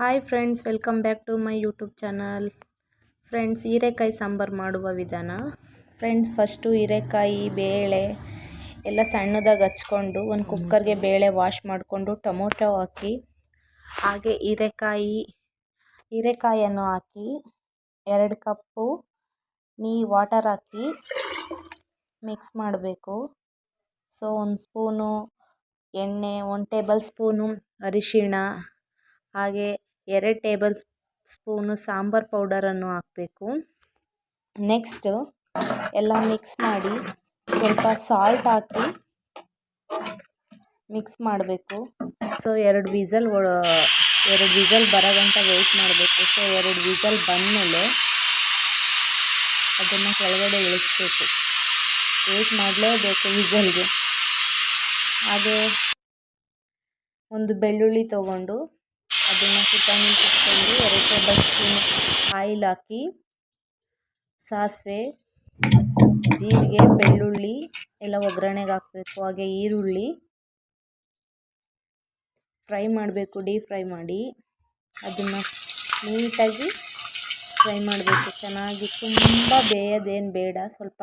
Hi friends, welcome back to my YouTube channel. Friends, ಹೀರೆಕಾಯಿ ಸಾಂಬಾರು ಮಾಡುವ ವಿಧಾನ. ಫ್ರೆಂಡ್ಸ್, ಫಸ್ಟು ಹೀರೆಕಾಯಿ ಬೇಳೆ ಎಲ್ಲ ಸಣ್ಣದಾಗಿ ಹಚ್ಕೊಂಡು ಒಂದು ಕುಕ್ಕರ್ಗೆ ಬೇಳೆ ವಾಶ್ ಮಾಡಿಕೊಂಡು ಟೊಮೊಟೊ ಹಾಕಿ ಹಾಗೆ ಹೀರೆಕಾಯನ್ನು ಹಾಕಿ 2 ಕಪ್ಪು ವಾಟರ್ ಹಾಕಿ ಮಿಕ್ಸ್ ಮಾಡಬೇಕು. ಸೊ 1 ಸ್ಪೂನು ಎಣ್ಣೆ, 1 ಟೇಬಲ್ ಸ್ಪೂನು ಅರಿಶಿಣ, ಹಾಗೆ 2 ಟೇಬಲ್ ಸ್ಪೂನು ಸಾಂಬಾರು ಪೌಡರನ್ನು ಹಾಕಬೇಕು. ನೆಕ್ಸ್ಟು ಎಲ್ಲ ಮಿಕ್ಸ್ ಮಾಡಿ ಸ್ವಲ್ಪ ಸಾಲ್ಟ್ ಹಾಕಿ ಮಿಕ್ಸ್ ಮಾಡಬೇಕು. ಸೊ 2 ವಿಸಲ್ ಬರೋ ಗಂಟ ವೆಯ್ಟ್ ಮಾಡಬೇಕು. ಸೊ 2 ವಿಸಲ್ ಬಂದಮೇಲೆ ಅದನ್ನು ಕೆಳಗಡೆ ಇಳಿಸ್ಬೇಕು. ವೆಯ್ಟ್ ಮಾಡಲೇಬೇಕು ವಿಸಲ್ಗೆ. ಹಾಗೆ ಒಂದು ಬೆಳ್ಳುಳ್ಳಿ ತೊಗೊಂಡು ಅದನ್ನು ಕುಟ್ಕೊಂಡು 2 ಟೇಬಲ್ ಸ್ಪೂನ್ ಆಯಿಲ್ ಹಾಕಿ ಸಾಸಿವೆ, ಜೀರಿಗೆ, ಬೆಳ್ಳುಳ್ಳಿ ಎಲ್ಲ ಒಗ್ಗರಣೆಗೆ ಹಾಕಬೇಕು. ಹಾಗೆ ಈರುಳ್ಳಿ ಫ್ರೈ ಮಾಡಬೇಕು. ಡೀಪ್ ಫ್ರೈ ಮಾಡಿ ಅದನ್ನು ನೀಟಾಗಿ ಫ್ರೈ ಮಾಡಬೇಕು. ಚೆನ್ನಾಗಿ ತುಂಬ ಬೇಯೋದೇನು ಬೇಡ, ಸ್ವಲ್ಪ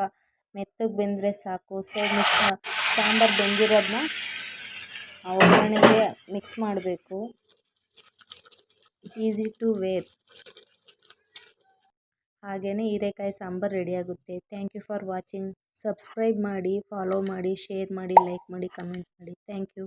ಮೆತ್ತಗೆ ಬೆಂದರೆ ಸಾಕು. ಸೊ ಸಾಂಬಾರು ಬೆಂದಿರೋದನ್ನ ಒಗ್ಗರಣೆಗೆ ಮಿಕ್ಸ್ ಮಾಡಬೇಕು. Easy to wear. ಹಾಗೆಯೇ ಹೀರೆಕಾಯಿ ಸಾಂಬಾರು ರೆಡಿಯಾಗುತ್ತೆ. Thank you for watching. Subscribe ಮಾಡಿ, ಫಾಲೋ ಮಾಡಿ, ಶೇರ್ ಮಾಡಿ, ಲೈಕ್ ಮಾಡಿ, ಕಮೆಂಟ್ ಮಾಡಿ. Thank you.